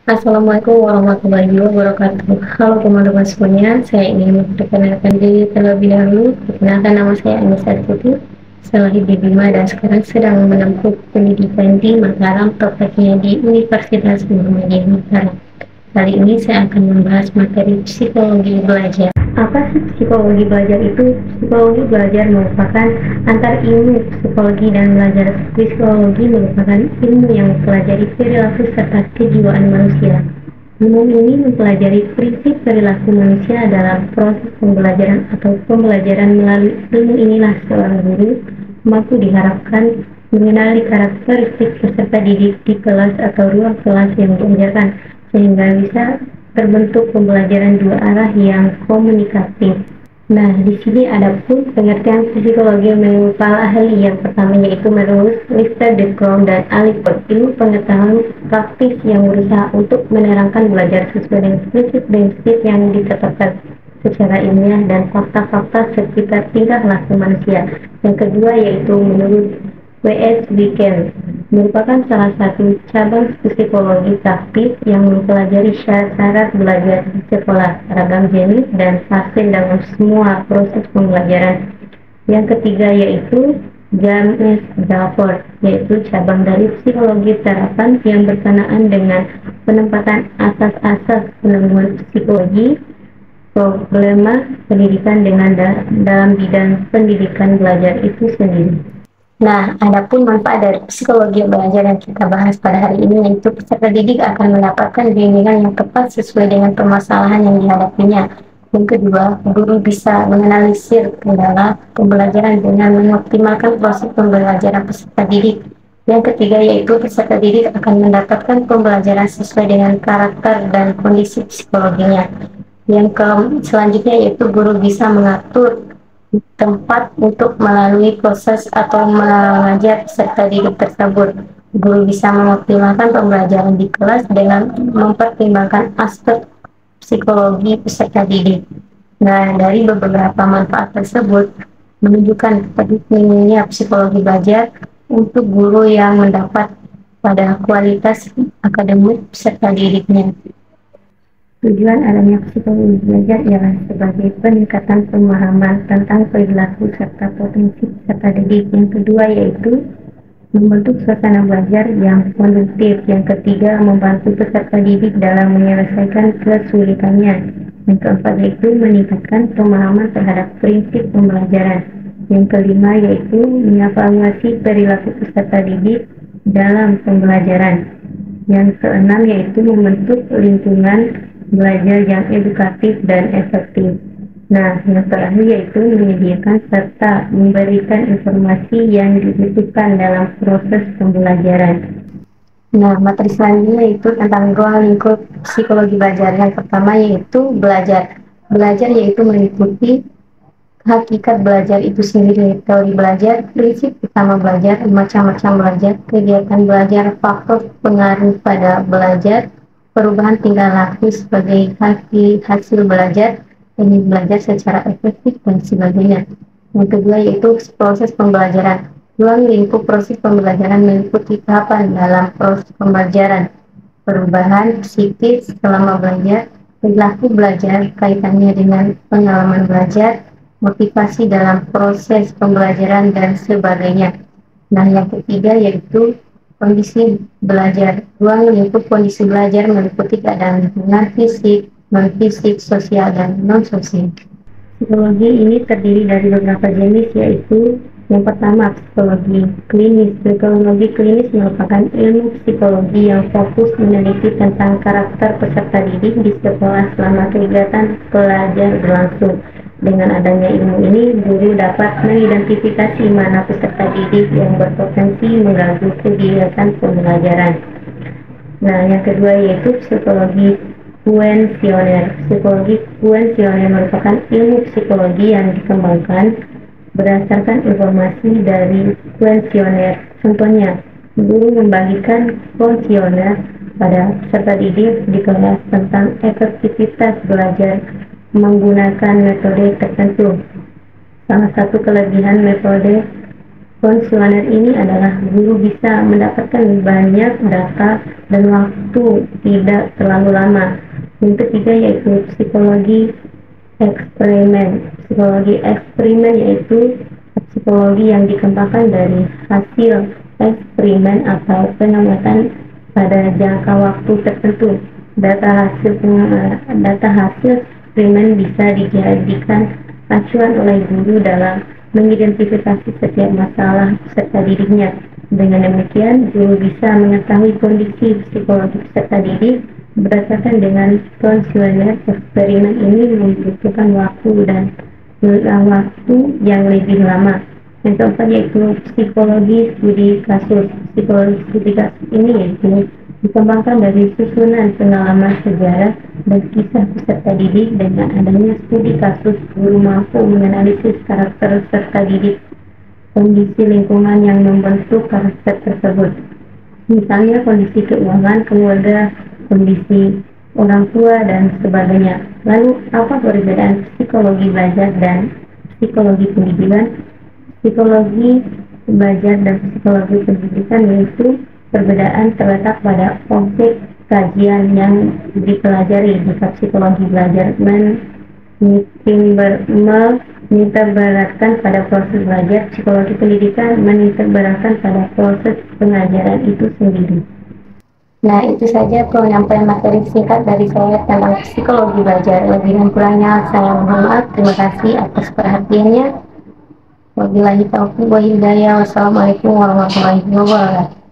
Assalamualaikum warahmatullahi wabarakatuh. Halo teman-teman semuanya, saya ingin memperkenalkan diri terlebih dahulu. Perkenalkan, nama saya Anissa Tuti. Saya lahir di Bima dan sekarang sedang menempuh pendidikan di Mataram, tepatnya di Universitas Muhammadiyah Mataram. Kali ini saya akan membahas materi psikologi belajar. Apa sih psikologi belajar itu? Psikologi belajar merupakan antar ilmu psikologi dan belajar. Psikologi merupakan ilmu yang mempelajari perilaku serta kejiwaan manusia. Ilmu ini mempelajari prinsip perilaku manusia dalam proses pembelajaran atau pembelajaran. Melalui ilmu inilah seorang guru mampu diharapkan mengenali karakteristik peserta didik di kelas atau ruang kelas yang diajarkan, sehingga bisa terbentuk pembelajaran dua arah yang komunikatif. Nah, di sini ada pun pengertian psikologi menurut para ahli. Yang pertama yaitu menurut Lister, De Croo, dan Alipod, ilmu pengetahuan praktis yang berusaha untuk menerangkan belajar sesuai dengan prinsip-prinsip yang ditetapkan secara ilmiah dan fakta-fakta sekitar tingkah laku manusia. Yang kedua yaitu menurut W.S. Wiken, merupakan salah satu cabang psikologi praktis yang mempelajari syarat-syarat belajar di sekolah, ragam jenis dan fase dalam semua proses pembelajaran. Yang ketiga yaitu James Dalford, yaitu cabang dari psikologi terapan yang berkenaan dengan penempatan asas-asas penemuan psikologi problema pendidikan dengan dalam bidang pendidikan belajar itu sendiri. Nah, adapun manfaat dari psikologi belajar yang kita bahas pada hari ini yaitu peserta didik akan mendapatkan bimbingan yang tepat sesuai dengan permasalahan yang dihadapinya. Yang kedua, guru bisa menganalisir kendala pembelajaran dengan mengoptimalkan proses pembelajaran peserta didik. Yang ketiga yaitu peserta didik akan mendapatkan pembelajaran sesuai dengan karakter dan kondisi psikologinya. Yang selanjutnya yaitu guru bisa mengatur tempat untuk melalui proses atau mengajar peserta didik tersebut. Guru bisa mengoptimalkan pembelajaran di kelas dengan mempertimbangkan aspek psikologi peserta didik. Nah, dari beberapa manfaat tersebut menunjukkan pentingnya psikologi belajar untuk guru yang mendapat pada kualitas akademik peserta didiknya. Tujuan adanya psikologi belajar ialah sebagai peningkatan pemahaman tentang perilaku serta potensi peserta didik. Yang kedua yaitu membentuk suasana belajar yang kondusif. Yang ketiga, membantu peserta didik dalam menyelesaikan kesulitannya. Yang keempat yaitu meningkatkan pemahaman terhadap prinsip pembelajaran. Yang kelima yaitu mengevaluasi perilaku peserta didik dalam pembelajaran. Yang keenam yaitu membentuk lingkungan belajar yang edukatif dan efektif. Nah, yang terakhir yaitu menyediakan serta memberikan informasi yang dibutuhkan dalam proses pembelajaran. Nah, materi selanjutnya yaitu tentang ruang lingkup psikologi belajar. Yang pertama yaitu belajar. Belajar yaitu meliputi hakikat belajar itu sendiri, teori belajar, prinsip utama belajar, macam-macam belajar, kegiatan belajar, faktor pengaruh pada belajar, perubahan tingkah laku sebagai hasil belajar, teknik belajar secara efektif, dan sebagainya. Yang kedua yaitu proses pembelajaran. Ruang lingkup proses pembelajaran meliputi tahapan dalam proses pembelajaran, perubahan psikis selama belajar, perilaku belajar, kaitannya dengan pengalaman belajar, motivasi dalam proses pembelajaran, dan sebagainya. Nah, yang ketiga yaitu kondisi belajar. Ruang lingkup kondisi belajar meliputi keadaan lingkungan fisik, non-fisik, sosial, dan non-sosial. Psikologi ini terdiri dari beberapa jenis yaitu yang pertama psikologi klinis. Psikologi klinis merupakan ilmu psikologi yang fokus meneliti tentang karakter peserta didik di sekolah selama kegiatan belajar berlangsung. Dengan adanya ilmu ini, guru dapat mengidentifikasi mana peserta didik yang berpotensi mengganggu kegiatan pembelajaran. Nah, yang kedua yaitu psikologi kuensioner. Psikologi kuensioner merupakan ilmu psikologi yang dikembangkan berdasarkan informasi dari kuensioner. Contohnya, guru membagikan kuensioner pada peserta didik di kelas tentang efektivitas belajar menggunakan metode tertentu. Salah satu kelebihan metode Konseler ini adalah guru bisa mendapatkan banyak data dan waktu tidak terlalu lama. Yang ketiga yaitu psikologi eksperimen. Psikologi eksperimen yaitu psikologi yang dikembangkan dari hasil eksperimen atau pengamatan pada jangka waktu tertentu. Data hasil eksperimen bisa dijadikan acuan oleh guru dalam mengidentifikasi setiap masalah peserta didiknya. Dengan demikian, guru bisa mengetahui kondisi psikologi peserta didik berdasarkan dengan konseler eksperimen ini membutuhkan waktu yang lebih lama. Yang keempat yaitu psikologi studi kasus. Psikologi studi kasus ini yaitu dikembangkan dari susunan pengalaman sejarah dan kisah peserta didik. Dengan adanya studi kasus, guru mampu menganalisis karakter peserta didik, kondisi lingkungan yang membentuk karakter tersebut. Misalnya kondisi keuangan keluarga, kondisi orang tua, dan sebagainya. Lalu, apa perbedaan psikologi belajar dan psikologi pendidikan? Psikologi belajar dan psikologi pendidikan yaitu perbedaan terletak pada objek kajian yang dipelajari. Jika psikologi belajar menitikberatkan pada proses belajar, psikologi pendidikan menitikberatkan pada proses pengajaran itu sendiri. Nah, itu saja penyampaian materi singkat dari saya tentang psikologi belajar. Lebih dan kurangnya saya mohon maaf. Terima kasih atas perhatiannya. Wabillahi taufiq wa hidayah. Wassalamualaikum warahmatullahi wabarakatuh.